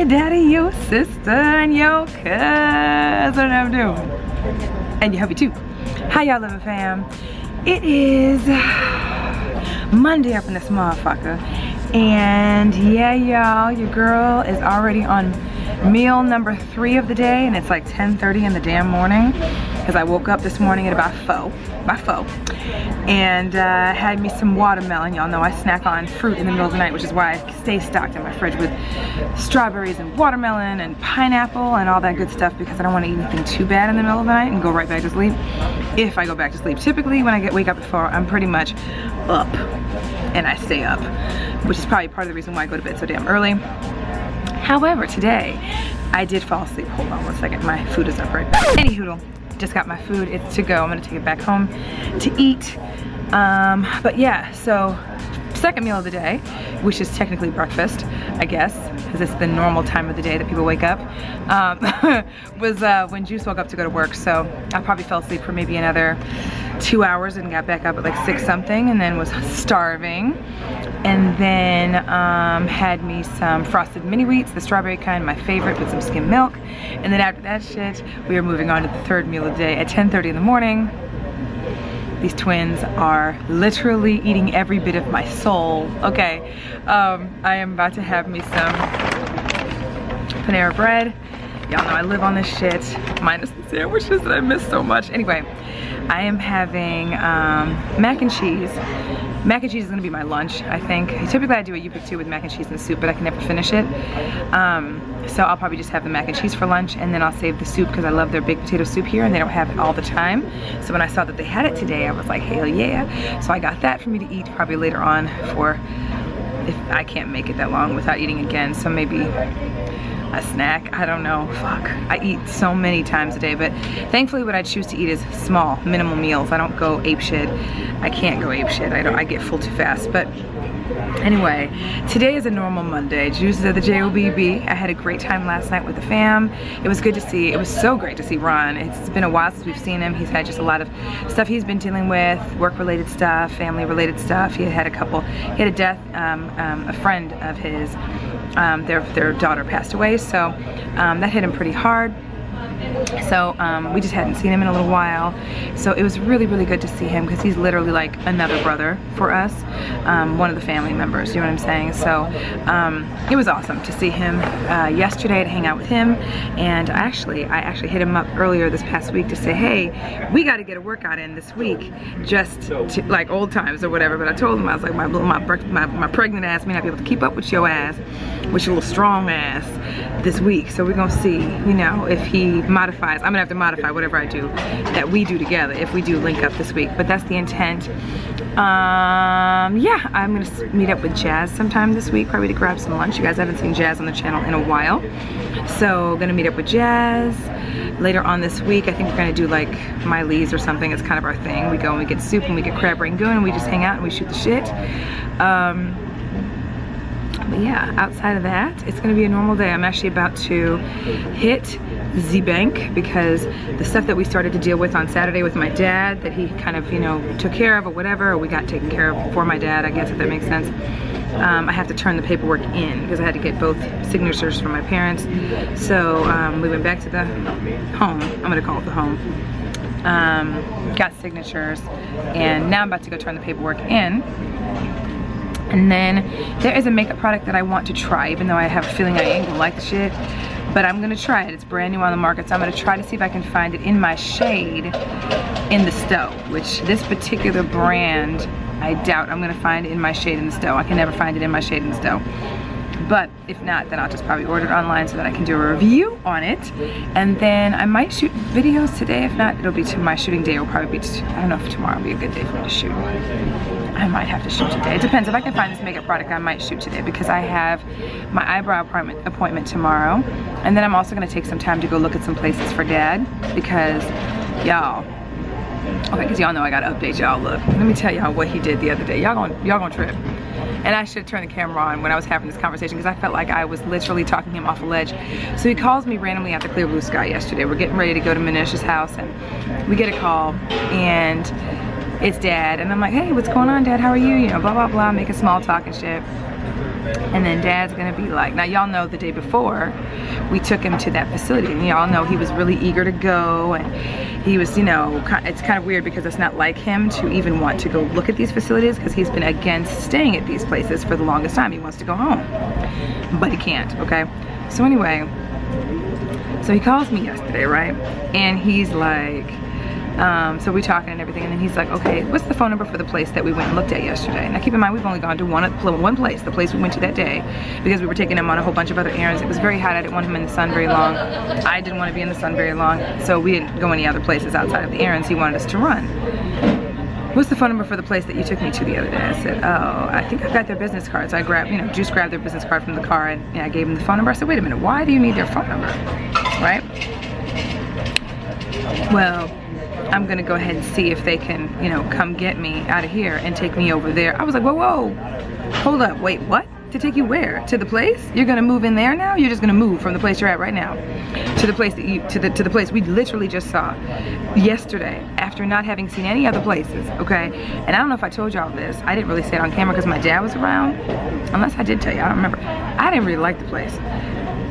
daddy, your sister, and your cousin. I'm doing. And your hubby too. How y'all living, fam? It is Monday up in this motherfucker. And yeah, y'all, your girl is already on meal number 3 of the day, and it's like 10:30 in the damn morning because I woke up this morning at about 4 and had me some watermelon. Y'all know I snack on fruit in the middle of the night, which is why I stay stocked in my fridge with strawberries and watermelon and pineapple and all that good stuff, because I don't want to eat anything too bad in the middle of the night and go right back to sleep. If I go back to sleep, typically when I wake up at 4, I'm pretty much up and I stay up, which is probably part of the reason why I go to bed so damn early. However, today I did fall asleep. Hold on one second, my food is up right now. Anyhoodle, just got my food, it's to go. I'm gonna take it back home to eat. But yeah, so second meal of the day, which is technically breakfast, I guess, because it's the normal time of the day that people wake up, was when Juice woke up to go to work. So I probably fell asleep for maybe another 2 hours and got back up at like 6 something, and then was starving. And then had me some frosted mini wheats, the strawberry kind, my favorite, with some skim milk. And then after that shit, we are moving on to the third meal of the day at 10:30 in the morning. These twins are literally eating every bit of my soul. Okay, I am about to have me some Panera bread. Y'all know I live on this shit, minus the sandwiches that I miss so much. Anyway, I am having mac and cheese. Mac and cheese is gonna be my lunch, I think. Typically I do a you-pick-two with mac and cheese and soup, but I can never finish it. So I'll probably just have the mac and cheese for lunch, and then I'll save the soup because I love their baked potato soup here and they don't have it all the time. So when I saw that they had it today, I was like, hell yeah. So I got that for me to eat probably later on, for if I can't make it that long without eating again. So maybe a snack, I don't know, fuck. I eat so many times a day, but thankfully what I choose to eat is small, minimal meals. I don't go ape shit. I can't go ape shit. I get full too fast. But anyway, today is a normal Monday. Juice is at the JOBB. I had a great time last night with the fam. It was good to see, it was so great to see Ron. It's been a while since we've seen him. He's had just a lot of stuff he's been dealing with, work-related stuff, family-related stuff. He had a death, a friend of his, their daughter passed away, so that hit him pretty hard. So we just hadn't seen him in a little while, so it was really, really good to see him, because he's literally like another brother for us, one of the family members, you know what I'm saying? So it was awesome to see him yesterday, to hang out with him. And I actually hit him up earlier this past week to say, hey, we got to get a workout in this week, just to, like old times or whatever. But I told him, I was like, my pregnant ass may not be able to keep up with your ass, with your little strong ass this week. So we're gonna see, you know, if he modifies. I'm gonna have to modify whatever I do that we do together if we do link up this week, but that's the intent. Yeah, I'm gonna meet up with Jazz sometime this week, probably to grab some lunch. You guys haven't seen Jazz on the channel in a while, so gonna meet up with Jazz later on this week. I think we're gonna do like MAILBOX or something. It's kind of our thing. We go and we get soup and we get crab rangoon and we just hang out and we shoot the shit. But yeah, outside of that, it's gonna be a normal day. I'm actually about to hit the bank, because the stuff that we started to deal with on Saturday with my dad, that he kind of, you know, took care of or whatever, or we got taken care of for my dad, I guess, if that makes sense. I have to turn the paperwork in because I had to get both signatures from my parents. So we went back to the home. I'm gonna call it the home. Got signatures, and now I'm about to go turn the paperwork in. And then there is a makeup product that I want to try, even though I have a feeling I ain't gonna like the shit. But I'm gonna try it. It's brand new on the market, so I'm gonna try to see if I can find it in my shade in the Stowe, which this particular brand, I doubt I'm gonna find in my shade in the Stowe. I can never find it in my shade in the Stowe. But if not, then I'll just probably order it online so that I can do a review on it. And then I might shoot videos today. If not, it'll be to my shooting day. It'll probably be, I don't know if tomorrow will be a good day for me to shoot. I might have to shoot today. It depends. If I can find this makeup product, I might shoot today, because I have my eyebrow appointment tomorrow. And then I'm also gonna take some time to go look at some places for Dad, because y'all, okay, because y'all know I gotta update y'all. Look, let me tell y'all what he did the other day. Y'all gonna trip. And I should have turned the camera on when I was having this conversation, because I felt like I was literally talking him off a ledge. So he calls me randomly after Clear Blue Sky yesterday. We're getting ready to go to Manish's house, and we get a call, and it's Dad. And I'm like, hey, what's going on, Dad? How are you? You know, blah, blah, blah, making small talk and shit. And then Dad's gonna be like, now y'all know the day before we took him to that facility, and y'all know he was really eager to go, and he was, you know, it's kind of weird because it's not like him to even want to go look at these facilities, because he's been against staying at these places for the longest time. He wants to go home, but he can't, okay? So anyway, so he calls me yesterday, right? And he's like, so we talking and everything, and then he's like, okay, what's the phone number for the place that we went and looked at yesterday? Now keep in mind, we've only gone to one place, the place we went to that day, because we were taking him on a whole bunch of other errands. It was very hot, I didn't want him in the sun very long. I didn't want to be in the sun very long, so we didn't go any other places outside of the errands he wanted us to run. What's the phone number for the place that you took me to the other day? I said, oh, I think I've got their business card. So I grabbed, you know, Juice grabbed their business card from the car, and I gave him the phone number. I said, wait a minute, why do you need their phone number, right? Well, I'm gonna go ahead and see if they can, you know, come get me out of here and take me over there. I was like, whoa, whoa, hold up, wait, what? To take you where? To the place? You're gonna move in there now? You're just gonna move from the place you're at right now to the place that you, to the place we literally just saw yesterday after not having seen any other places, okay? And I don't know if I told y'all this. I didn't really say it on camera because my dad was around. Unless I did tell you, I don't remember. I didn't really like the place.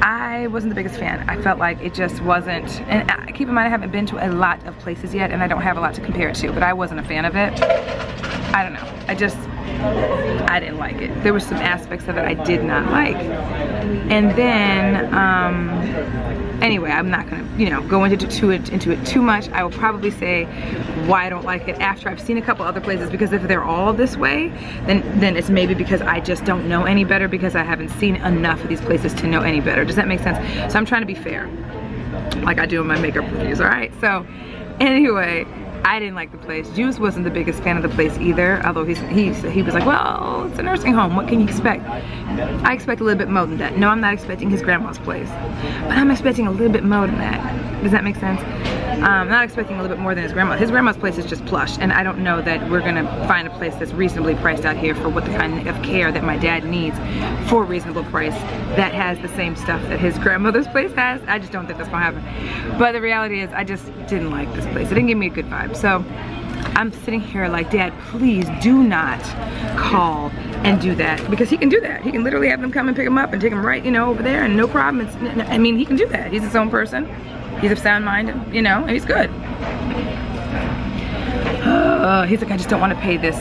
I wasn't the biggest fan. I felt like it just wasn't, and keep in mind I haven't been to a lot of places yet, and I don't have a lot to compare it to, but I wasn't a fan of it. I don't know. I didn't like it. There were some aspects of it I did not like. And then, anyway, I'm not gonna, you know, go into it too much. I will probably say why I don't like it after I've seen a couple other places, because if they're all this way, then it's maybe because I just don't know any better, because I haven't seen enough of these places to know any better. Does that make sense? So I'm trying to be fair, like I do in my makeup reviews, all right? So anyway, I didn't like the place. Juice wasn't the biggest fan of the place either, although he was like, well, it's a nursing home, what can you expect? I expect a little bit more than that. No, I'm not expecting his grandma's place, but I'm expecting a little bit more than that. Does that make sense? I'm not expecting a little bit more than his grandma. His grandma's place is just plush, and I don't know that we're gonna find a place that's reasonably priced out here for what the kind of care that my dad needs for a reasonable price that has the same stuff that his grandmother's place has. I just don't think that's gonna happen. But the reality is, I just didn't like this place. It didn't give me a good vibe. So I'm sitting here like, Dad, please do not call and do that, because he can do that. He can literally have them come and pick him up and take him right, you know, over there, and no problem. I mean, he can do that. He's his own person. He's of sound mind, you know, and he's good. He's like, I just don't want to pay this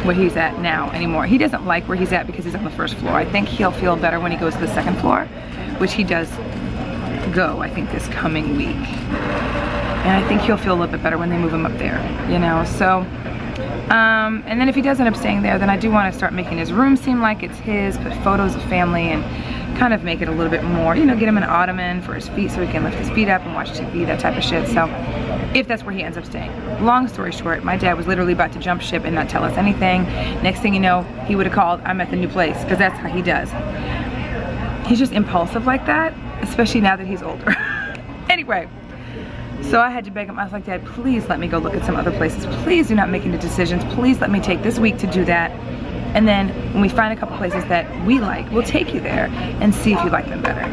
where he's at now anymore. He doesn't like where he's at because he's on the first floor. I think he'll feel better when he goes to the second floor, which he does go, I think, this coming week. And I think he'll feel a little bit better when they move him up there, you know, so. And then if he does end up staying there, then I do want to start making his room seem like it's his, put photos of family, and kind of make it a little bit more, you know, get him an ottoman for his feet so he can lift his feet up and watch TV, that type of shit. So if that's where he ends up staying. Long story short, my dad was literally about to jump ship and not tell us anything. Next thing you know, he would have called, I'm at the new place, because that's how he does. He's just impulsive like that, especially now that he's older. Anyway, so I had to beg him. I was like, Dad, please let me go look at some other places. Please do not make any decisions. Please let me take this week to do that. And then when we find a couple places that we like, we'll take you there and see if you like them better.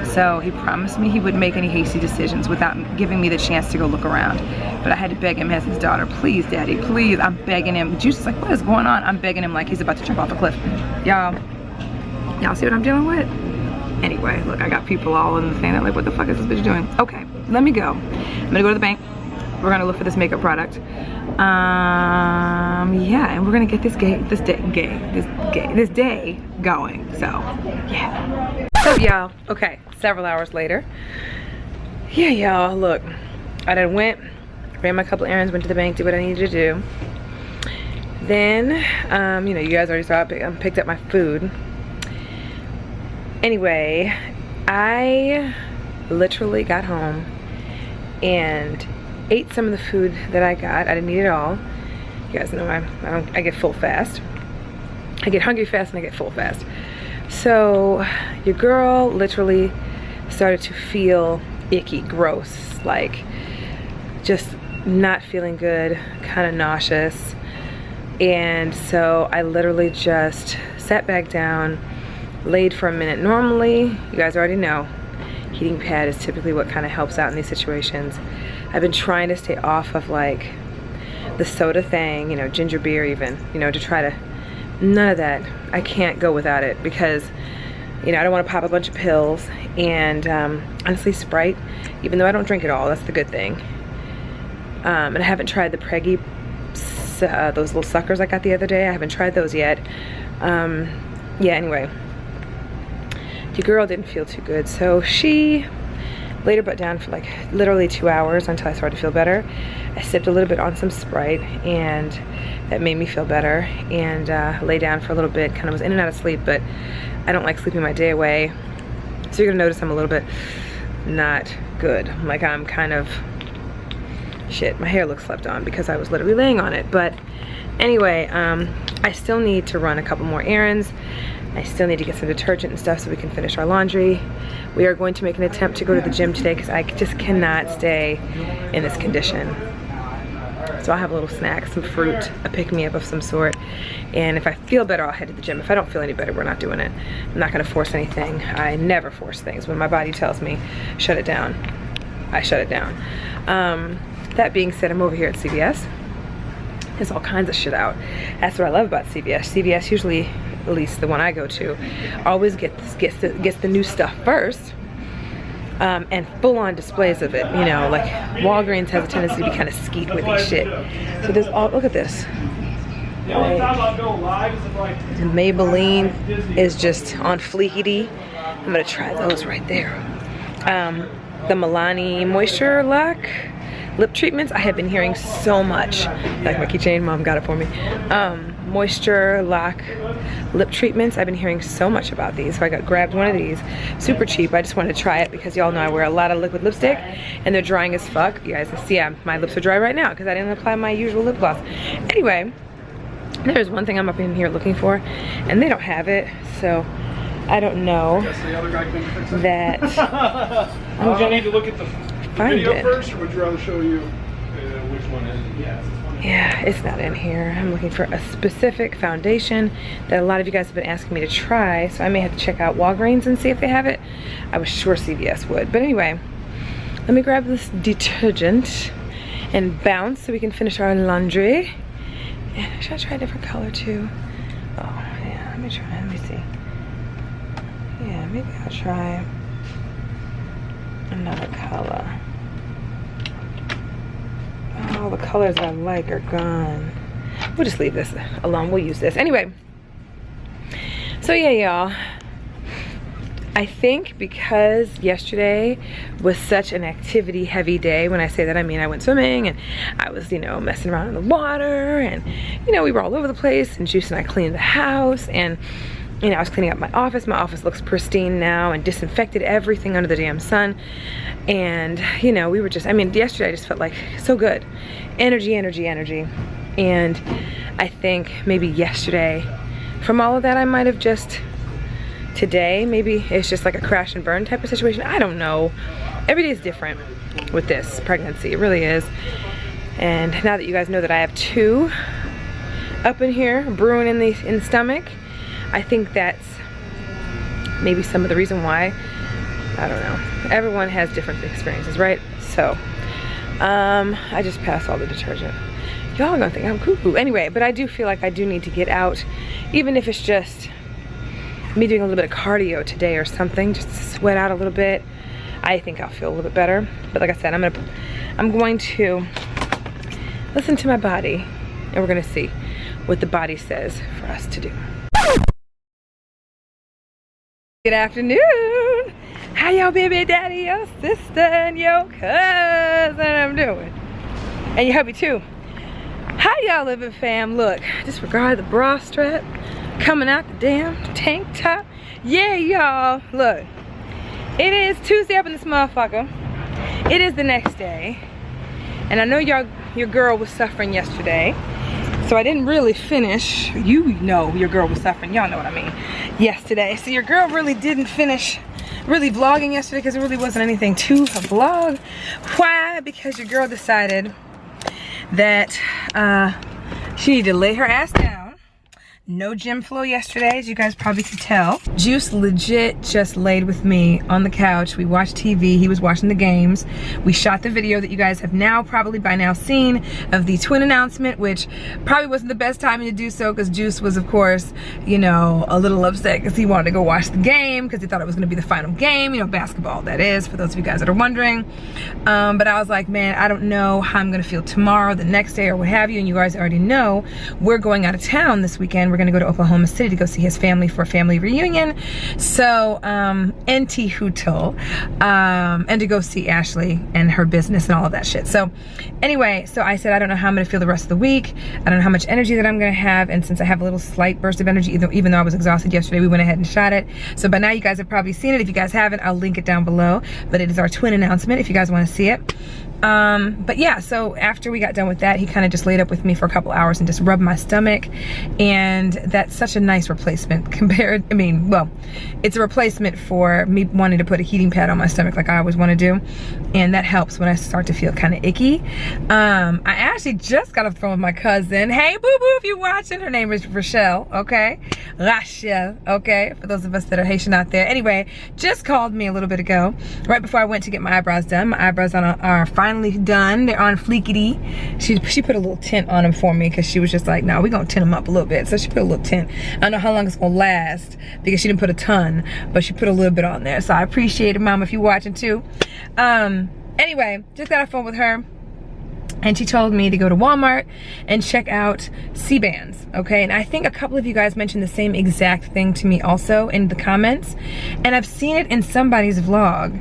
So he promised me he wouldn't make any hasty decisions without giving me the chance to go look around. But I had to beg him as his daughter, please, Daddy, please. I'm begging him. Juice is like, what is going on? I'm begging him like he's about to jump off a cliff. Y'all see what I'm dealing with? Anyway, look, I got people all in the thing. They're like, what the fuck is this bitch doing? Okay, let me go. I'm gonna go to the bank. We're gonna look for this makeup product. Yeah, and we're gonna get this day going. So, yeah. So, y'all, okay, several hours later. Yeah, y'all, look, I done ran my couple errands, went to the bank, did what I needed to do. Then, you know, you guys already saw it, picked up my food. Anyway, I literally got home and ate some of the food that I got. I didn't eat it all. You guys know I get full fast. I get hungry fast and I get full fast. So your girl literally started to feel icky, gross, like just not feeling good, kind of nauseous. And so I literally just sat back down, laid for a minute. Normally, you guys already know, heating pad is typically what kind of helps out in these situations. I've been trying to stay off of like the soda thing, you know, ginger beer even, you know, to try to None of that. I can't go without it because, you know, I don't want to pop a bunch of pills. And honestly, Sprite, even though I don't drink it all, that's the good thing. And I haven't tried the Preggy, those little suckers I got the other day. I haven't tried those yet. Yeah, anyway. Your girl didn't feel too good, so she laid her butt down for like literally 2 hours until I started to feel better. I sipped a little bit on some Sprite, and that made me feel better, and lay down for a little bit. Kind of was in and out of sleep, but I don't like sleeping my day away, so you're gonna notice I'm a little bit not good. Like I'm kind of, shit, my hair looks slept on because I was literally laying on it. But anyway, I still need to run a couple more errands. I still need to get some detergent and stuff so we can finish our laundry. We are going to make an attempt to go to the gym today because I just cannot stay in this condition. So I'll have a little snack, some fruit, a pick-me-up of some sort. And if I feel better, I'll head to the gym. If I don't feel any better, we're not doing it. I'm not gonna force anything. I never force things. When my body tells me, shut it down, I shut it down. That being said, I'm over here at CVS. There's all kinds of shit out. That's what I love about CVS. CVS usually, at least the one I go to, always gets the new stuff first, and full-on displays of it. You know, like Walgreens has a tendency to be kind of skeet with this shit. So there's all, look at this. Maybelline is just on fleekity. I'm gonna try those right there. The Milani Moisture Lock lip treatments, I have been hearing so much. Like my keychain, mom got it for me. Moisture Lock lip treatments, I've been hearing so much about these. So I grabbed one of these, super cheap. I just wanted to try it because y'all know I wear a lot of liquid lipstick and they're drying as fuck. You guys can see my lips are dry right now because I didn't apply my usual lip gloss. Anyway, there's one thing I'm up in here looking for and they don't have it, so I don't know that I'm gonna need to look at the video first, or would you rather show you which one is it? Yeah, it's not in here. I'm looking for a specific foundation that a lot of you guys have been asking me to try, so I may have to check out Walgreens and see if they have it. I was sure CVS would. But anyway, let me grab this detergent and bounce so we can finish our laundry. And should I try a different color too? Oh yeah, let me try, let me see. Yeah, maybe I'll try another color. All the colors I like are gone. We'll just leave this alone. We'll use this. Anyway, so yeah, y'all. I think because yesterday was such an activity heavy day, when I say that I mean I went swimming and I was, you know, messing around in the water and, you know, we were all over the place, and Juice and I cleaned the house, and you know, I was cleaning up my office. My office looks pristine now and disinfected everything under the damn sun. And, you know, we were just, I mean, yesterday I just felt like so good. Energy, energy, energy. And I think maybe yesterday, from all of that, I might have just, today, maybe it's just like a crash and burn type of situation. I don't know. Every day is different with this pregnancy. It really is. And now that you guys know that I have 2 up in here brewing in the stomach, I think that's maybe some of the reason why. I don't know. Everyone has different experiences, right? So, I just passed all the detergent. Y'all are gonna think I'm cuckoo. Anyway, but I do feel like I do need to get out, even if it's just me doing a little bit of cardio today or something, just to sweat out a little bit. I think I'll feel a little bit better. But like I said, I'm going to listen to my body, and we're gonna see what the body says for us to do. Good afternoon. How y'all baby daddy, your sister, and your cousin I'm doing? And your hubby too. How y'all living, fam? Look, disregard the bra strap coming out the damn tank top. Yeah, y'all, look. It is Tuesday up in this motherfucker. It is the next day. And I know your girl was suffering yesterday. So I didn't really finish. You know your girl was suffering. Y'all know what I mean. Yesterday. So your girl really didn't finish really vlogging yesterday because there really wasn't anything to vlog. Why? Because your girl decided that she needed to lay her ass down, No gym flow yesterday, as you guys probably could tell. Juice legit just laid with me on the couch. We watched TV, he was watching the games. We shot the video that you guys have now probably by now seen of the twin announcement, which probably wasn't the best timing to do so because Juice was, of course, you know, a little upset because he wanted to go watch the game because he thought it was gonna be the final game, you know, basketball that is, for those of you guys that are wondering. But I was like, man, I don't know how I'm gonna feel tomorrow, the next day, or what have you, and you guys already know we're going out of town this weekend. We're gonna go to Oklahoma City to go see his family for a family reunion. So, and T-Hootle, and to go see Ashley and her business and all of that shit. So anyway, so I said, I don't know how I'm gonna feel the rest of the week. I don't know how much energy that I'm gonna have. And since I have a little slight burst of energy, even though I was exhausted yesterday, we went ahead and shot it. So by now you guys have probably seen it. If you guys haven't, I'll link it down below. But it is our twin announcement if you guys wanna see it. But yeah, so after we got done with that, he kind of just laid up with me for a couple hours and just rubbed my stomach. And that's such a nice replacement compared, I mean, well, it's a replacement for me wanting to put a heating pad on my stomach like I always want to do. And that helps when I start to feel kind of icky. I actually just got off the phone with my cousin. Hey, boo-boo, if you're watching, her name is Rochelle, okay? Rachel, okay? For those of us that are Haitian out there. Anyway, just called me a little bit ago, right before I went to get my eyebrows done. My eyebrows are finally done. They're on fleekity. She put a little tint on them for me because she was just like, no, we're gonna tint them up a little bit. So she put a little tint. I don't know how long it's gonna last because she didn't put a ton, but she put a little bit on there. So I appreciate it, Mom, if you're watching too. Anyway, just got off the phone with her. And she told me to go to Walmart and check out C-bands, okay? And I think a couple of you guys mentioned the same exact thing to me also in the comments. And I've seen it in somebody's vlog,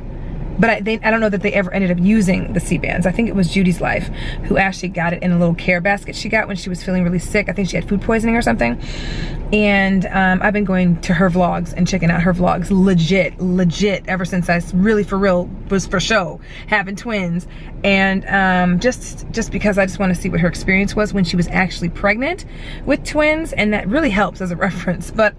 but I don't know that they ever ended up using the C-bands. I think it was Judy's Life who actually got it in a little care basket she got when she was feeling really sick. I think she had food poisoning or something. And I've been going to her vlogs and checking out her vlogs legit ever since I really for real was for show having twins. And just because I just want to see what her experience was when she was actually pregnant with twins, and that really helps as a reference. But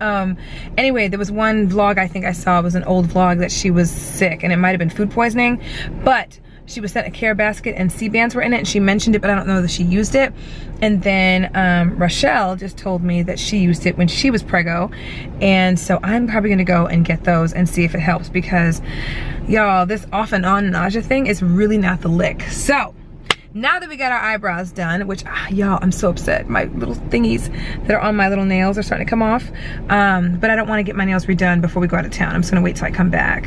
anyway, there was one vlog I think I saw, it was an old vlog, that she was sick and it might have been food poisoning, but she was sent a care basket and C-bands were in it, and she mentioned it, but I don't know that she used it. And then Rochelle just told me that she used it when she was preggo, and so I'm probably gonna go and get those and see if it helps, because y'all, this off and on nausea thing is really not the lick. So now that we got our eyebrows done, which y'all, I'm so upset, my little thingies that are on my little nails are starting to come off, but I don't want to get my nails redone before we go out of town. I'm just gonna wait till I come back.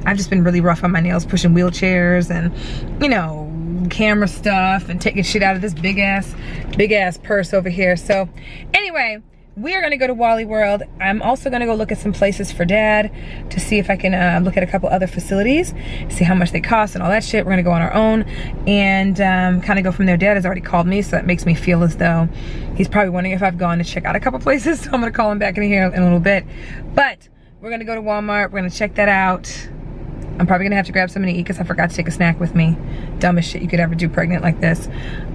I've just been really rough on my nails, pushing wheelchairs and, you know, camera stuff and taking shit out of this big ass purse over here. So anyway, we are gonna go to Wally World. I'm also gonna go look at some places for Dad to see if I can look at a couple other facilities, see how much they cost and all that shit. We're gonna go on our own and kind of go from there. Dad has already called me, so that makes me feel as though he's probably wondering if I've gone to check out a couple places. So I'm gonna call him back in here in a little bit. But we're gonna go to Walmart, we're gonna check that out. I'm probably gonna have to grab something to eat because I forgot to take a snack with me. Dumbest shit you could ever do pregnant like this.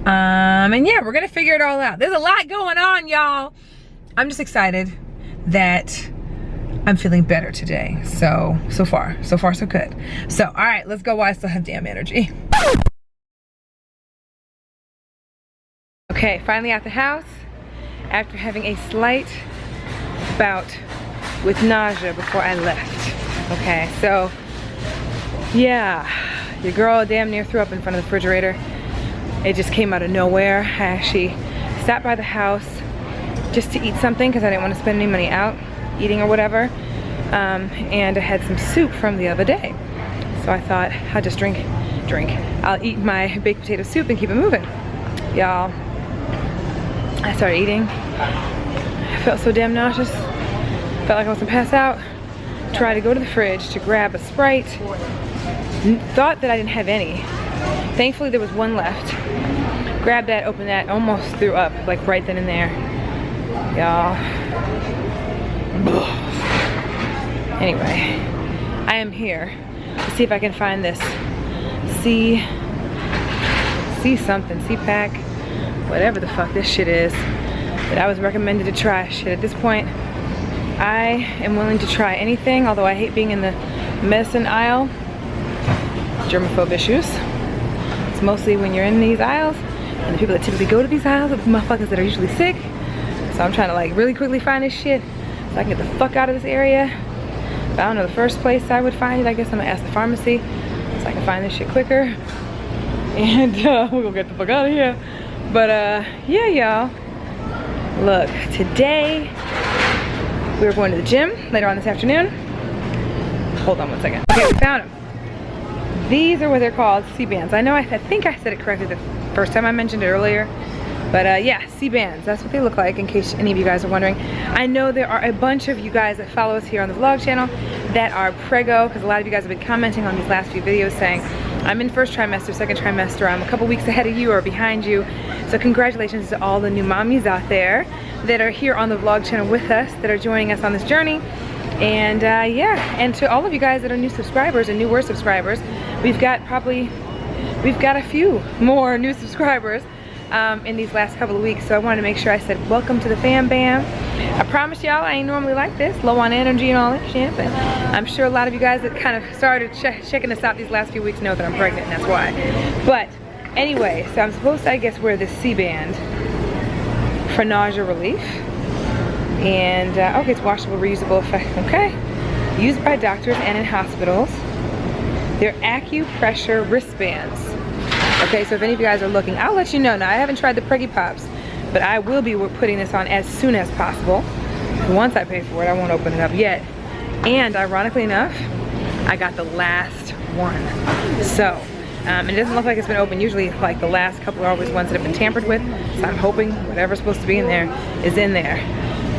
And yeah, we're gonna figure it all out. There's a lot going on, y'all. I'm just excited that I'm feeling better today. So far so good. So, all right, let's go while I still have damn energy. Okay, finally at the house after having a slight bout with nausea before I left. Okay, so yeah, your girl damn near threw up in front of the refrigerator. It just came out of nowhere. I actually stopped by the house just to eat something because I didn't want to spend any money out eating or whatever. And I had some soup from the other day. So I thought I'll just drink. I'll eat my baked potato soup and keep it moving. Y'all, I started eating. I felt so damn nauseous. Felt like I was gonna pass out. Tried to go to the fridge to grab a Sprite. Thought that I didn't have any. Thankfully there was one left. Grabbed that, opened that, almost threw up like right then and there. Y'all. Anyway, I am here to see if I can find this C pack, whatever the fuck this shit is, that I was recommended to try. Shit, at this point, I am willing to try anything, although I hate being in the medicine aisle. Germaphobe issues. It's mostly when you're in these aisles, and the people that typically go to these aisles are the motherfuckers that are usually sick. So I'm trying to like really quickly find this shit so I can get the fuck out of this area. But I don't know the first place I would find it. I guess I'm gonna ask the pharmacy so I can find this shit quicker. And we're gonna get the fuck out of here. But yeah, y'all. Look, today we're going to the gym later on this afternoon. Hold on one second. Okay, we found them. These are what they're called, C-bands. I know, I think I said it correctly the first time I mentioned it earlier. But yeah, C-bands, that's what they look like in case any of you guys are wondering. I know there are a bunch of you guys that follow us here on the vlog channel that are preggo, because a lot of you guys have been commenting on these last few videos saying, I'm in first trimester, second trimester, I'm a couple weeks ahead of you or behind you. So congratulations to all the new mommies out there that are here on the vlog channel with us, that are joining us on this journey. And yeah, and to all of you guys that are new subscribers and newer subscribers, we've got a few more new subscribers in these last couple of weeks. So I wanted to make sure I said welcome to the fam bam. I promise y'all I ain't normally like this, low on energy and all that shit, but I'm sure a lot of you guys that kind of started checking us out these last few weeks know that I'm pregnant, and that's why. But anyway, so I'm supposed to, I guess, wear this C-band for nausea relief. And okay, it's washable, reusable effect. Okay, used by doctors and in hospitals. They're acupressure wristbands. Okay, so if any of you guys are looking, I'll let you know. Now, I haven't tried the Preggy Pops, but I will be putting this on as soon as possible. Once I pay for it, I won't open it up yet. And ironically enough, I got the last one. So, it doesn't look like it's been opened. Usually, like the last couple are always ones that have been tampered with. So I'm hoping whatever's supposed to be in there is in there.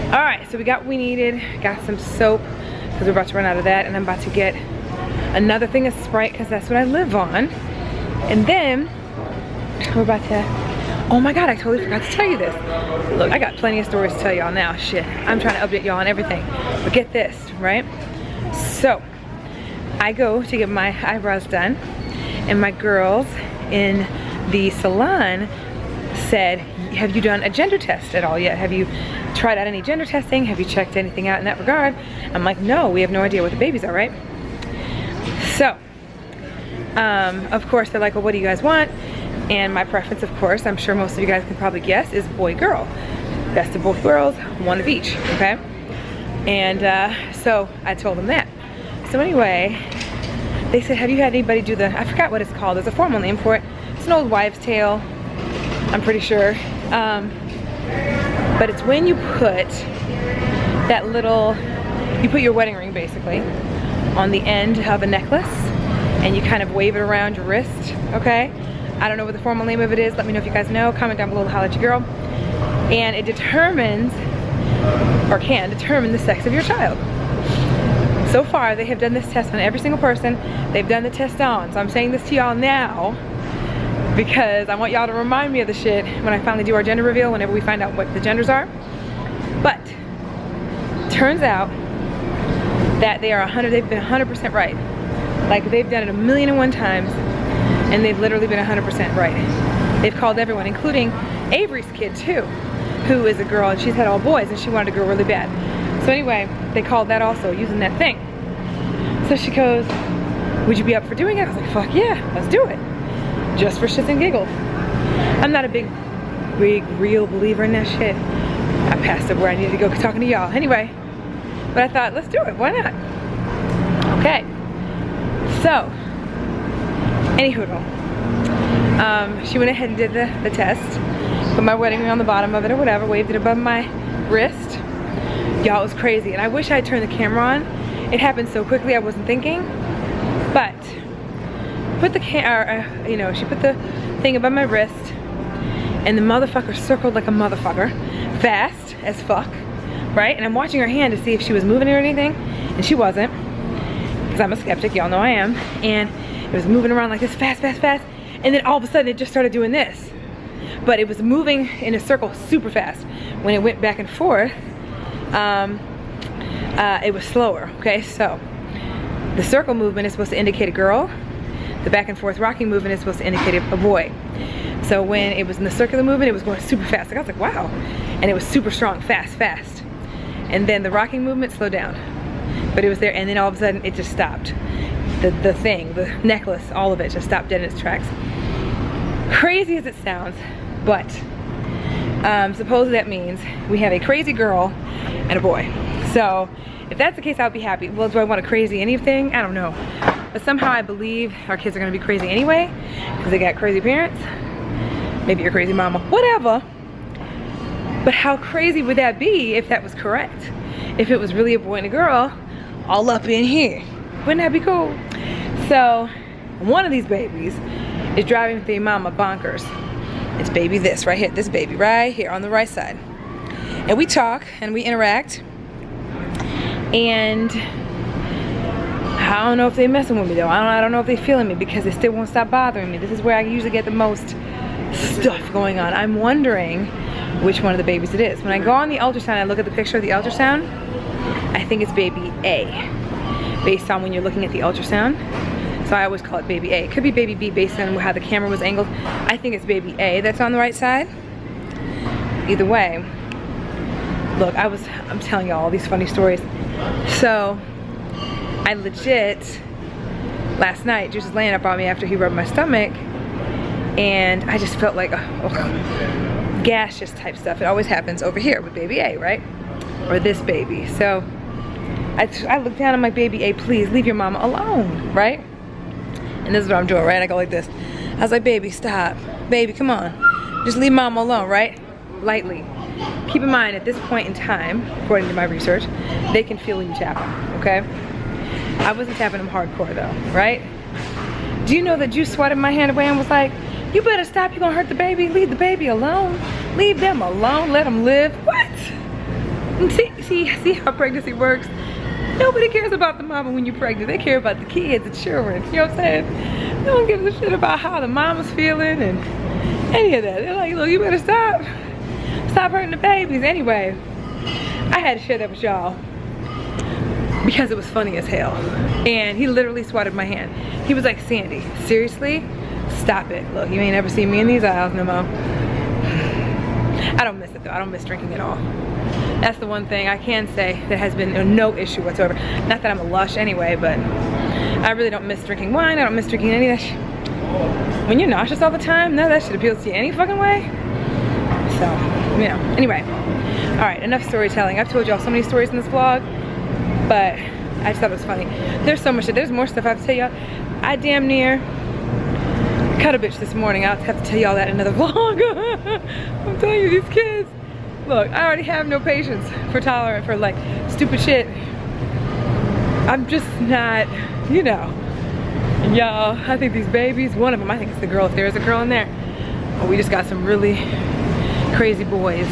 All right, so we got what we needed. Got some soap because we're about to run out of that, and I'm about to get another thing of Sprite because that's what I live on. And then we're about to, oh my God, I totally forgot to tell you this. Look, I got plenty of stories to tell y'all now. Shit, I'm trying to update y'all on everything. But get this, right? So I go to get my eyebrows done, and my girls in the salon said, have you done a gender test at all yet? Have you tried out any gender testing? Have you checked anything out in that regard? I'm like, no, we have no idea what the babies are, right? So, of course, they're like, well, what do you guys want? And my preference, of course, I'm sure most of you guys can probably guess, is boy-girl. Best of both worlds, one of each, okay? And so I told them that. So anyway, they said, have you had anybody do the, I forgot what it's called, there's a formal name for it. It's an old wives' tale, I'm pretty sure. But it's when you put that little, you put your wedding ring basically on the end of a necklace and you kind of wave it around your wrist, okay? I don't know what the formal name of it is. Let me know if you guys know. Comment down below, holla at your girl. And it determines, or can determine, the sex of your child. So far, they have done this test on every single person they've done the test on. So I'm saying this to y'all now because I want y'all to remind me of the shit when I finally do our gender reveal, whenever we find out what the genders are. But turns out that they are they've been 100% right. Like, they've done it 1,000,001 times and they've literally been 100% right. They've called everyone, including Avery's kid too, who is a girl, and she's had all boys and she wanted a girl really bad. So anyway, they called that also, using that thing. So she goes, would you be up for doing it? I was like, fuck yeah, let's do it. Just for shits and giggles. I'm not a big, real believer in that shit. I passed up where I needed to go talking to y'all. Anyway, but I thought, let's do it, why not? Okay, so, anyhoodle, she went ahead and did the test, put my wedding ring on the bottom of it or whatever, waved it above my wrist. Y'all, it was crazy, and I wish I had turned the camera on. It happened so quickly I wasn't thinking, but put the she put the thing above my wrist, and the motherfucker circled like a motherfucker, fast as fuck, right? And I'm watching her hand to see if she was moving or anything, and she wasn't, because I'm a skeptic, y'all know I am, and it was moving around like this, fast, fast, fast, and then all of a sudden it just started doing this. But it was moving in a circle super fast. When it went back and forth, it was slower, okay? So, the circle movement is supposed to indicate a girl. The back and forth rocking movement is supposed to indicate a boy. So when it was in the circular movement, it was going super fast. Like, I was like, wow. And it was super strong, fast, fast. And then the rocking movement slowed down. But it was there, and then all of a sudden, it just stopped. The thing, the necklace, all of it just stopped dead in its tracks. Crazy as it sounds, but Supposedly that means we have a crazy girl and a boy. So if that's the case, I'll be happy. Well, do I want a crazy anything? I don't know. But somehow I believe our kids are gonna be crazy anyway, because they got crazy parents. Maybe you're crazy mama, whatever. But how crazy would that be if that was correct? If it was really a boy and a girl, all up in here. Wouldn't that be cool? So one of these babies is driving their mama bonkers. It's baby this right here, this baby right here on the right side. And we talk and we interact. And I don't know if they're messing with me though. I don't know if they're feeling me, because they still won't stop bothering me. This is where I usually get the most stuff going on. I'm wondering which one of the babies it is. When I go on the ultrasound, I look at the picture of the ultrasound, I think it's baby A, based on when you're looking at the ultrasound. So I always call it baby A. It could be baby B based on how the camera was angled. I think it's baby A that's on the right side. Either way, look, I'm telling you all these funny stories. So I legit, last night, Juice was laying up on me after he rubbed my stomach, and I just felt like gaseous type stuff. It always happens over here with baby A, right? Or this baby. So I look down, I'm like, baby A, please leave your mama alone, right? And this is what I'm doing, right? I go like this. I was like, baby, stop. Baby, come on. Just leave mama alone, right? Lightly. Keep in mind, at this point in time, according to my research, they can feel when you tap them, okay? I wasn't tapping them hardcore though, right? Do you know that Juice swatted my hand away and was like, you better stop, you're gonna hurt the baby. Leave the baby alone. Leave them alone, let them live. What? See how pregnancy works? Nobody cares about the mama when you're pregnant. They care about the kids, the children. You know what I'm saying? No one gives a shit about how the mama's feeling and any of that. They're like, look, you better stop. Stop hurting the babies. Anyway, I had to share that with y'all because it was funny as hell. And he literally swatted my hand. He was like, Sandy, seriously? Stop it. Look, you ain't ever seen me in these aisles no more. I don't miss it though. I don't miss drinking at all. That's the one thing I can say that has been no issue whatsoever. Not that I'm a lush anyway, but I really don't miss drinking wine. I don't miss drinking any of that shit. When you're nauseous all the time, none of that shit appeals to you any fucking way. So, you know, anyway. All right, enough storytelling. I've told y'all so many stories in this vlog, but I just thought it was funny. There's so much shit. There's more stuff I have to tell y'all. I damn near cut a bitch this morning. I'll have to tell y'all that in another vlog. I'm telling you, these kids. Look, I already have no patience for tolerant for like stupid shit. I'm just not, you know. Y'all, I think these babies, one of them, I think it's the girl, if there is a girl in there. Oh, we just got some really crazy boys.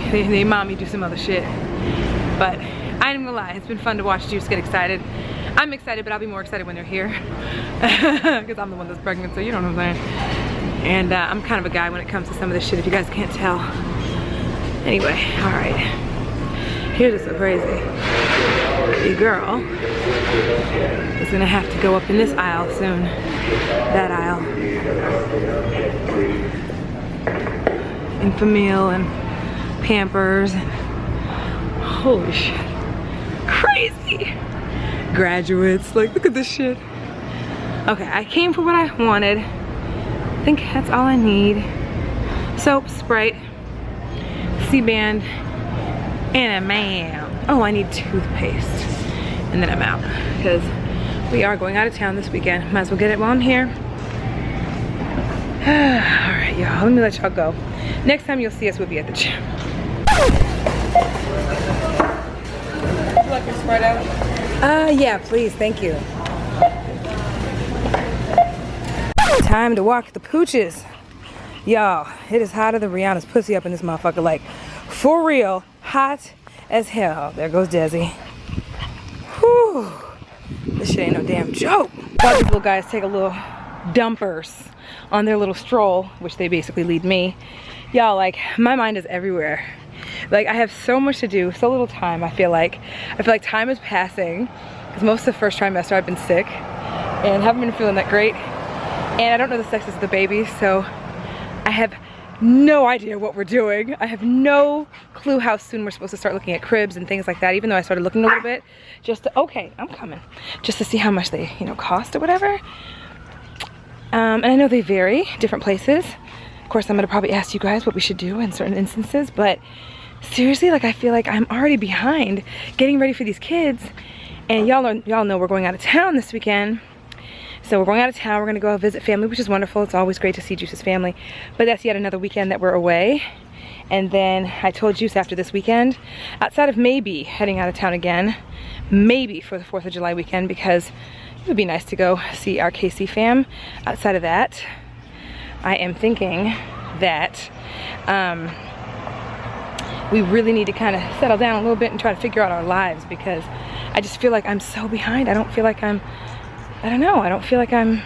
They mommy do some other shit. But I ain't gonna lie, it's been fun to watch Juice get excited. I'm excited, but I'll be more excited when they're here. Because I'm the one that's pregnant, so you know what I'm saying. And I'm kind of a guy when it comes to some of this shit, if you guys can't tell. Anyway, all right. Here's what's so crazy. The girl is gonna have to go up in this aisle soon. That aisle. Infamil and Pampers and holy shit. Crazy. Graduates, like look at this shit. Okay, I came for what I wanted. I think that's all I need. Soap, Sprite, C-band, and a man. Oh, I need toothpaste. And then I'm out. Because we are going out of town this weekend. Might as well get it while I'm here. Alright, y'all. Let me let y'all go. Next time you'll see us, we'll be at the gym. Would you like your Sprite out? Yeah, please. Thank you. Time to walk the pooches. Y'all, it is hotter than Rihanna's pussy up in this motherfucker. Like, for real, hot as hell. There goes Desi. Whew. This shit ain't no damn joke. While these little guys take a little dumpers on their little stroll, which they basically lead me. Y'all, like, my mind is everywhere. Like, I have so much to do, so little time, I feel like time is passing. Because most of the first trimester I've been sick and haven't been feeling that great. And I don't know the sexes of the babies, so I have no idea what we're doing. I have no clue how soon we're supposed to start looking at cribs and things like that, even though I started looking a little bit just to, okay, I'm coming. Just to see how much they, you know, cost or whatever. And I know they vary, different places. Of course, I'm gonna probably ask you guys what we should do in certain instances, but seriously, like I feel like I'm already behind getting ready for these kids. And y'all know we're going out of town this weekend. So we're going out of town, we're gonna go visit family, which is wonderful. It's always great to see Juice's family. But that's yet another weekend that we're away. And then I told Juice after this weekend, outside of maybe heading out of town again, maybe for the 4th of July weekend, because it would be nice to go see our KC fam. Outside of that, I am thinking that we really need to kind of settle down a little bit and try to figure out our lives, because I just feel like I'm so behind. I don't feel like I'm, I don't know. I don't feel like I'm,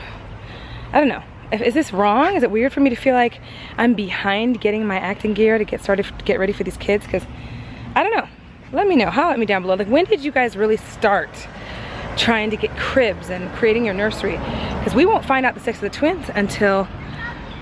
I don't know. Is this wrong? Is it weird for me to feel like I'm behind getting my acting gear to get started, to get ready for these kids? Because I don't know. Let me know. Holler at me down below. Like, when did you guys really start trying to get cribs and creating your nursery? Because we won't find out the sex of the twins until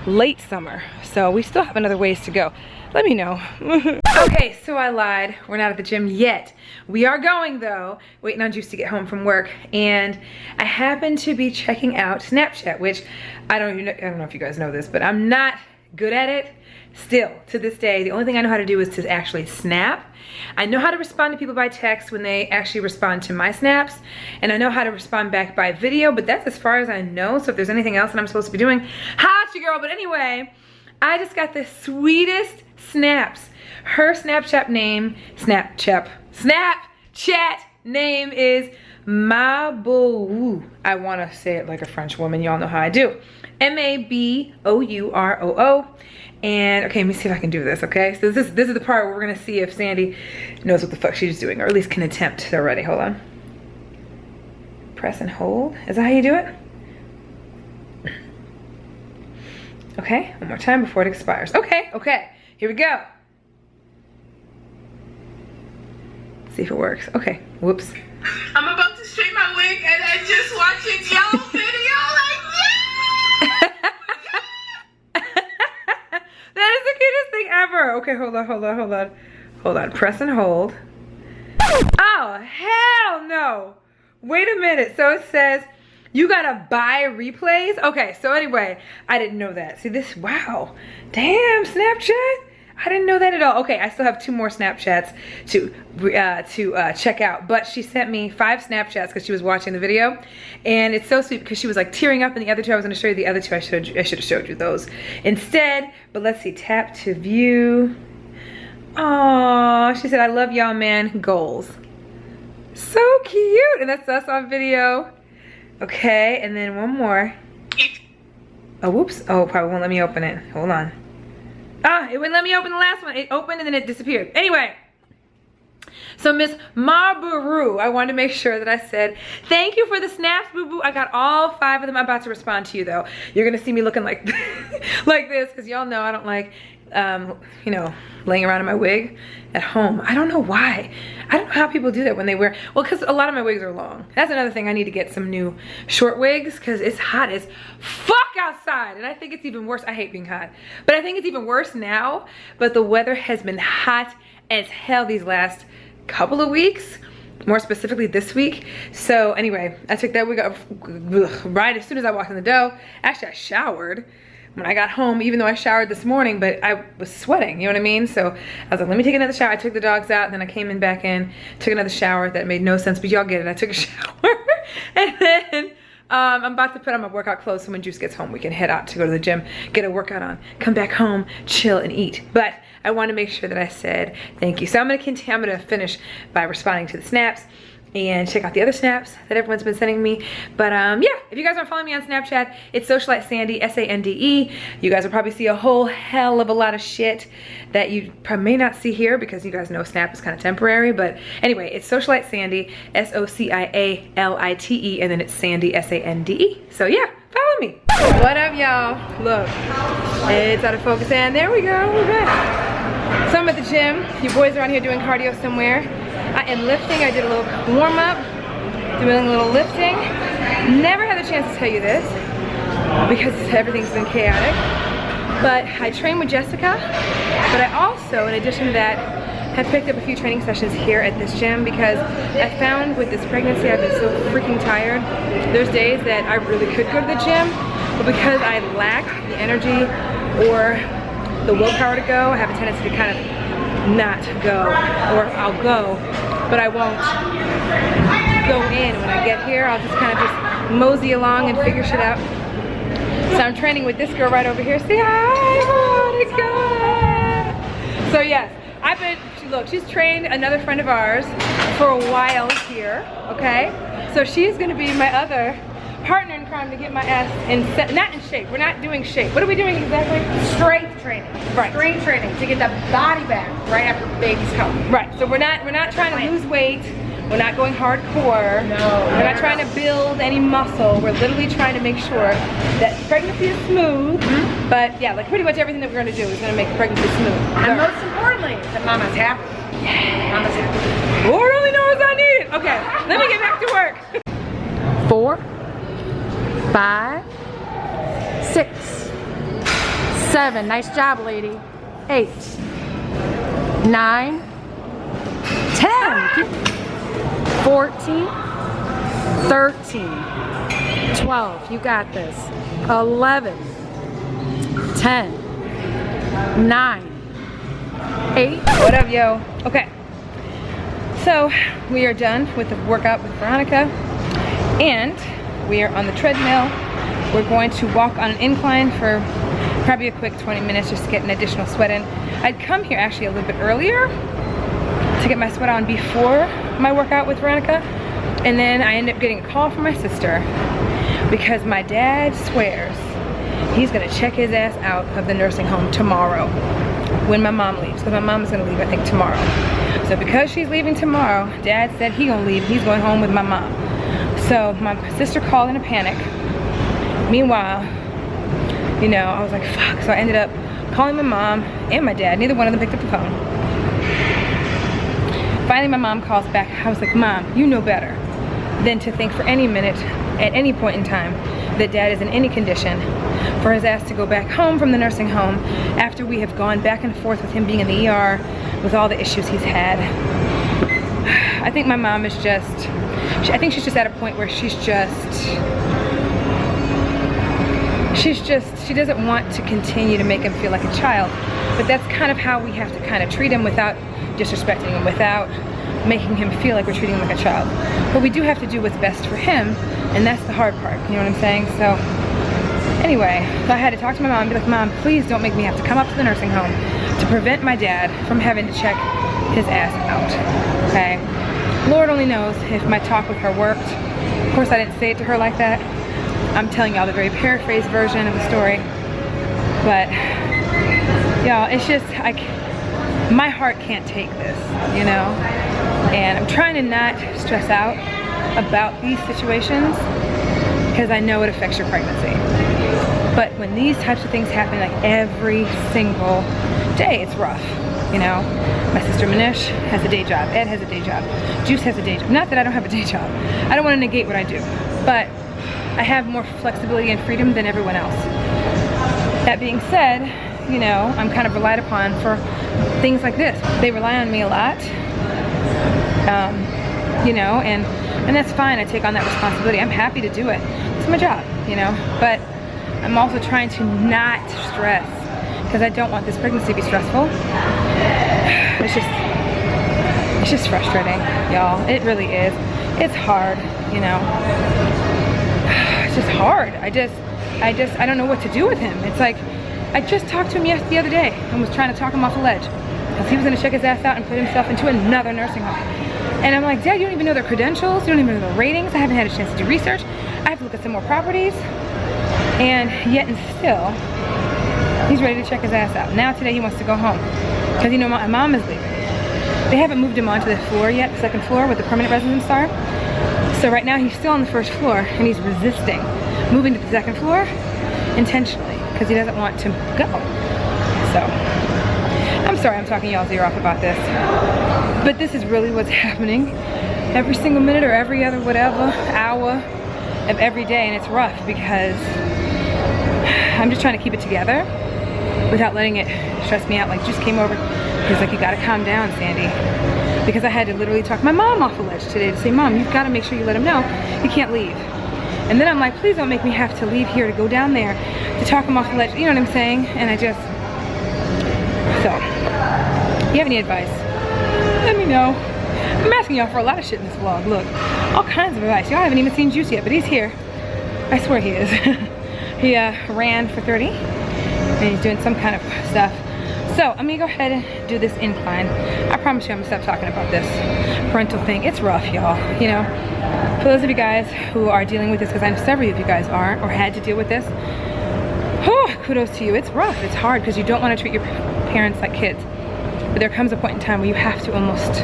late summer. So we still have another ways to go. Let me know. Okay, so I lied. We're not at the gym yet. We are going though, waiting on Juice to get home from work. And I happen to be checking out Snapchat, which I don't know if you guys know this, but I'm not good at it. Still, to this day, the only thing I know how to do is to actually snap. I know how to respond to people by text when they actually respond to my snaps, and I know how to respond back by video, but that's as far as I know. So if there's anything else that I'm supposed to be doing, hot you girl. But anyway, I just got the sweetest snaps. Her Snapchat name, Snapchat name is MAILBOX. I want to say it like a French woman. Y'all know how I do. MAILBOX. And okay, let me see if I can do this, okay? So this is the part where we're gonna see if Sandy knows what the fuck she's doing, or at least can attempt already. Hold on. Press and hold. Is that how you do it? Okay, one more time before it expires. Okay, here we go. See if it works. Okay, whoops. I'm about to straighten my wig and I just watched a yellow video like, yeah! That is the cutest thing ever. Okay, hold on. Press and hold. Oh, hell no. Wait a minute. So it says you gotta buy replays. Okay, so anyway, I didn't know that. See this, wow. Damn, Snapchat. I didn't know that at all. Okay, I still have 2 more Snapchats to check out. But she sent me 5 Snapchats because she was watching the video. And it's so sweet because she was like tearing up in the other 2. I was gonna show you the other 2. I should have showed you those instead. But let's see, tap to view. Oh, she said, I love y'all, man, goals. So cute, and that's us on video. Okay, and then one more. Oh, whoops. Oh, probably won't let me open it. Hold on. Ah, it wouldn't let me open the last one. It opened and then it disappeared. Anyway, so Miss MAILBOX, I wanted to make sure that I said, thank you for the snaps, boo-boo. I got all 5 of them. I'm about to respond to you though. You're gonna see me looking like, like this, because y'all know I don't like, you know, laying around in my wig at home. I don't know why. I don't know how people do that when they wear, well, because a lot of my wigs are long. That's another thing. I need to get some new short wigs because it's hot as fuck outside. And I think it's even worse. I hate being hot, but I think it's even worse now. But the weather has been hot as hell these last couple of weeks, more specifically this week. So anyway, I took that wig off right as soon as I walked in the door. Actually, I showered when I got home, even though I showered this morning, but I was sweating, you know what I mean? So I was like, let me take another shower. I took the dogs out, then I came in back in, took another shower. That made no sense, but y'all get it. I took a shower. And then I'm about to put on my workout clothes so when Juice gets home, we can head out to go to the gym, get a workout on, come back home, chill and eat. But I want to make sure that I said thank you. So I'm gonna finish by responding to the snaps and check out the other snaps that everyone's been sending me. But yeah, if you guys aren't following me on Snapchat, it's Socialite Sande, S-A-N-D-E. You guys will probably see a whole hell of a lot of shit that you probably may not see here because you guys know Snap is kind of temporary. But anyway, it's Socialite Sande, S-O-C-I-A-L-I-T-E, and then it's Sande, S-A-N-D-E. So yeah, follow me. What up, y'all? Look, it's out of focus, and there we go, we're back. So I'm at the gym. You boys are on here doing cardio somewhere. I am lifting. I did a little warm up, doing a little lifting. Never had the chance to tell you this because everything's been chaotic. But I train with Jessica, but I also, in addition to that, have picked up a few training sessions here at this gym because I found with this pregnancy I've been so freaking tired. There's days that I really could go to the gym, but because I lack the energy or the willpower to go, I have a tendency to kind of not go, or I'll go, but I won't go in. When I get here, I'll just kind of just mosey along and figure shit out. So I'm training with this girl right over here. Say hi, Monica. So yes, look, she's trained another friend of ours for a while here, okay? So she's gonna be my other partner in crime to get my ass not in shape. We're not doing shape. What are we doing exactly? Strength training. Right. Strength training to get the body back right after the baby's come. Right. So we're not trying to lose weight. We're not going hardcore. No. We're not trying to build any muscle. We're literally trying to make sure that pregnancy is smooth. But yeah, like pretty much everything that we're gonna do is gonna make the pregnancy smooth. And most importantly, that mama's happy. Mama's happy. Lord only knows I need it. Okay, let me get back to work. 4, 5, 6, 7. Nice job, lady. 8, 9, 10. 14, 13, 12, you got this. 11, 10, 9, 8. What up, yo? Okay. So we are done with the workout with Veronica, and we are on the treadmill. We're going to walk on an incline for probably a quick 20 minutes just to get an additional sweat in. I'd come here actually a little bit earlier to get my sweat on before my workout with Veronica, and then I ended up getting a call from my sister because my dad swears he's gonna check his ass out of the nursing home tomorrow when my mom leaves, because my mom's gonna leave I think tomorrow. So because she's leaving tomorrow, Dad said he gonna leave, he's going home with my mom. So my sister called in a panic. Meanwhile, you know, I was like, fuck. So I ended up calling my mom and my dad. Neither one of them picked up the phone. Finally, my mom calls back. I was like, Mom, you know better than to think for any minute, at any point in time, that Dad is in any condition for his ass to go back home from the nursing home after we have gone back and forth with him being in the ER with all the issues he's had. I think my mom is just, I think she's just at a point where she doesn't want to continue to make him feel like a child. But that's kind of how we have to kind of treat him without disrespecting him, without making him feel like we're treating him like a child. But we do have to do what's best for him, and that's the hard part, you know what I'm saying? So anyway, so I had to talk to my mom and be like, Mom, please don't make me have to come up to the nursing home to prevent my dad from having to check his ass out, okay? Lord only knows if my talk with her worked. Of course, I didn't say it to her like that. I'm telling y'all the very paraphrased version of the story. But y'all, it's just, my heart can't take this, you know? And I'm trying to not stress out about these situations because I know it affects your pregnancy. But when these types of things happen like every single day, it's rough, you know? My sister Manish has a day job, Ed has a day job, Juice has a day job. Not that I don't have a day job. I don't want to negate what I do, but I have more flexibility and freedom than everyone else. That being said, you know, I'm kind of relied upon for things like this. They rely on me a lot, you know, and that's fine. I take on that responsibility. I'm happy to do it. It's my job, you know, but I'm also trying to not stress because I don't want this pregnancy to be stressful. It's just frustrating, y'all. It really is. It's hard, you know. It's just hard. I don't know what to do with him. It's like, I just talked to him the other day and was trying to talk him off the ledge because he was gonna check his ass out and put himself into another nursing home. And I'm like, Dad, you don't even know their credentials. You don't even know their ratings. I haven't had a chance to do research. I have to look at some more properties. And yet and still, he's ready to check his ass out. Now today he wants to go home because, you know, my mom is leaving. They haven't moved him onto the floor yet, the second floor where the permanent residents are. So right now he's still on the first floor and he's resisting moving to the second floor intentionally because he doesn't want to go. So I'm sorry I'm talking y'all's ear off about this, but this is really what's happening every single minute or every other whatever hour of every day, and it's rough because I'm just trying to keep it together without letting it stress me out. Like, Juice came over, he was like, you gotta calm down, Sandy, because I had to literally talk my mom off the ledge today to say, Mom, you've got to make sure you let him know he can't leave. And then I'm like, please don't make me have to leave here to go down there to talk him off the ledge. You know what I'm saying? And I just, so, if you have any advice, let me know. I'm asking y'all for a lot of shit in this vlog. Look, all kinds of advice. Y'all haven't even seen Juice yet, but he's here. I swear he is. He ran for 30, and he's doing some kind of stuff. So I'm gonna go ahead and do this incline. I promise you I'm gonna stop talking about this parental thing. It's rough, y'all, you know. For those of you guys who are dealing with this, because I know several of you guys are, or had to deal with this, kudos to you. It's rough, it's hard, because you don't want to treat your parents like kids. But there comes a point in time where you have to almost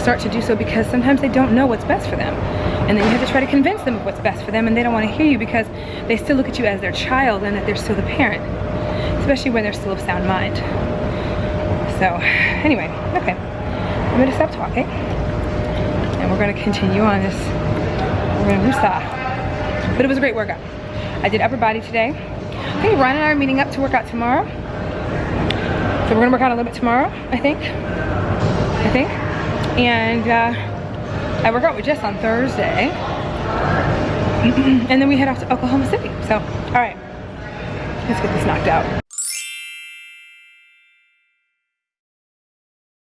start to do so, because sometimes they don't know what's best for them. And then you have to try to convince them of what's best for them, and they don't want to hear you because they still look at you as their child and that they're still the parent, especially when they're still of sound mind. So anyway, okay, I'm gonna stop talking and we're gonna continue on this. We're gonna woosah. But it was a great workout. I did upper body today. I think Ryan and I are meeting up to work out tomorrow. So we're gonna work out a little bit tomorrow, I think. And I work out with Jess on Thursday. And then we head off to Oklahoma City. So, all right, let's get this knocked out.